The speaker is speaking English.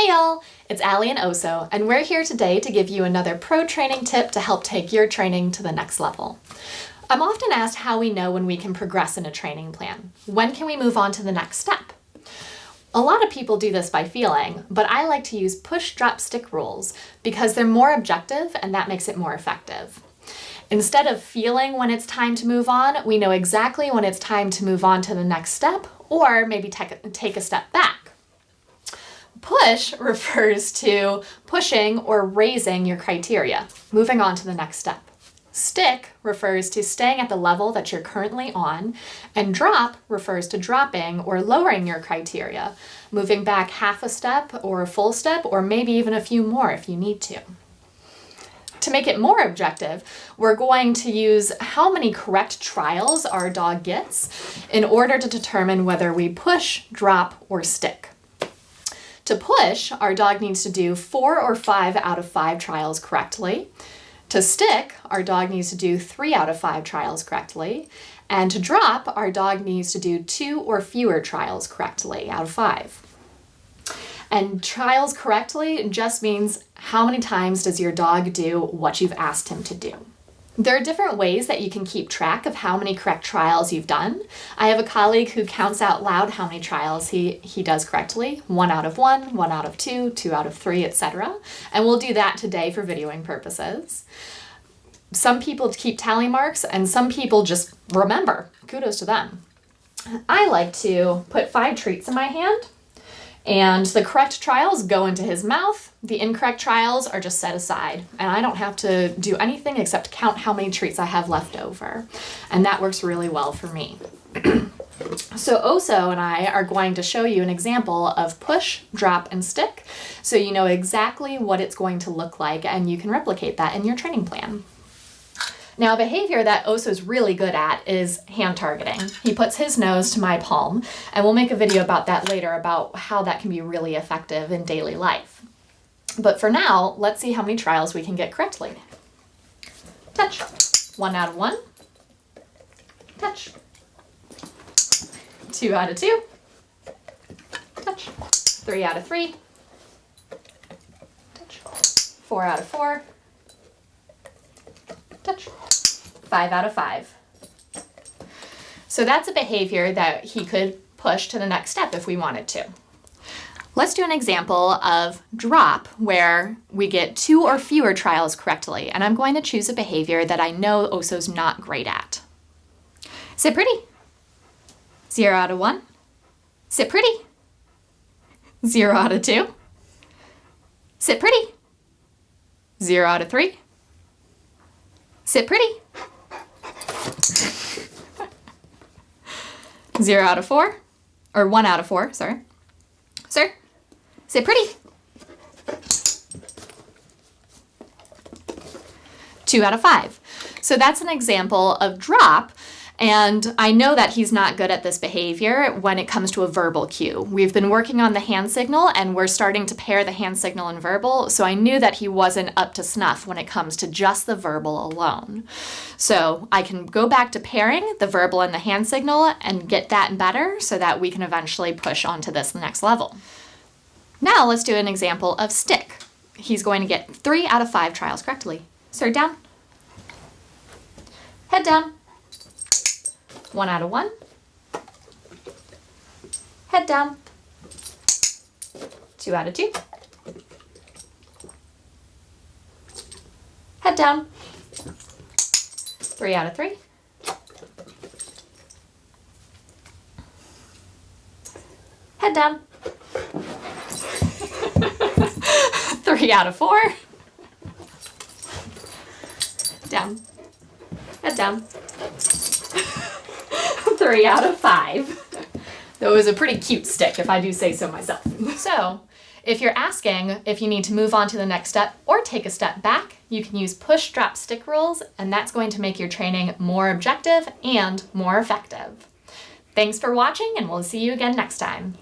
Hey y'all, it's Allie and Oso, and we're here today to give you another pro training tip to help take your training to the next level. I'm often asked how we know when we can progress in a training plan. When can we move on to the next step? A lot of people do this by feeling, but I like to use push, drop, stick rules because they're more objective and that makes it more effective. Instead of feeling when it's time to move on, we know exactly when it's time to move on to the next step or maybe take a step back. Push refers to pushing or raising your criteria, moving on to the next step. Stick refers to staying at the level that you're currently on, and drop refers to dropping or lowering your criteria, moving back half a step or a full step, or maybe even a few more if you need to. To make it more objective, we're going to use how many correct trials our dog gets in order to determine whether we push, drop, or stick. To push, our dog needs to do 4 or 5 out of 5 trials correctly. To stick, our dog needs to do 3 out of 5 trials correctly. And to drop, our dog needs to do 2 or fewer trials correctly out of 5. And trials correctly just means how many times does your dog do what you've asked him to do. There are different ways that you can keep track of how many correct trials you've done. I have a colleague who counts out loud how many trials he does correctly. 1 out of 1, 1 out of 2, 2 out of 3, etc. And we'll do that today for videoing purposes. Some people keep tally marks and some people just remember. Kudos to them. I like to put 5 treats in my hand, and the correct trials go into his mouth. The incorrect trials are just set aside, and I don't have to do anything except count how many treats I have left over. And that works really well for me. So Oso and I are going to show you an example of push, drop, and stick, so you know exactly what it's going to look like and you can replicate that in your training plan. Now, a behavior that Oso's really good at is hand targeting. He puts his nose to my palm, and we'll make a video about that later about how that can be really effective in daily life. But for now, let's see how many trials we can get correctly. Touch. 1 out of 1. Touch. 2 out of 2. Touch. 3 out of 3. Touch. 4 out of 4. Touch. 5 out of 5. So that's a behavior that he could push to the next step if we wanted to. Let's do an example of drop where we get 2 or fewer trials correctly, and I'm going to choose a behavior that I know Oso's not great at. Sit pretty. 0 out of 1. Sit pretty. 0 out of 2. Sit pretty. 0 out of 3. Sit pretty. 0 out of 4, or 1 out of 4, sorry. Sir, sit pretty. 2 out of 5. So that's an example of drop, and I know that he's not good at this behavior when it comes to a verbal cue. We've been working on the hand signal and we're starting to pair the hand signal and verbal, so I knew that he wasn't up to snuff when it comes to just the verbal alone. So I can go back to pairing the verbal and the hand signal and get that better so that we can eventually push onto this next level. Now let's do an example of stick. He's going to get 3 out of 5 trials correctly. Sir, down. Head down. 1 out of 1. Head down. 2 out of 2. Head down. 3 out of 3. Head down. 3 out of 4. Down. Head down. 3 out of 5. That was a pretty cute stick, if I do say so myself. So, if you're asking if you need to move on to the next step or take a step back, you can use push, drop, stick rules, and that's going to make your training more objective and more effective. Thanks for watching, and we'll see you again next time.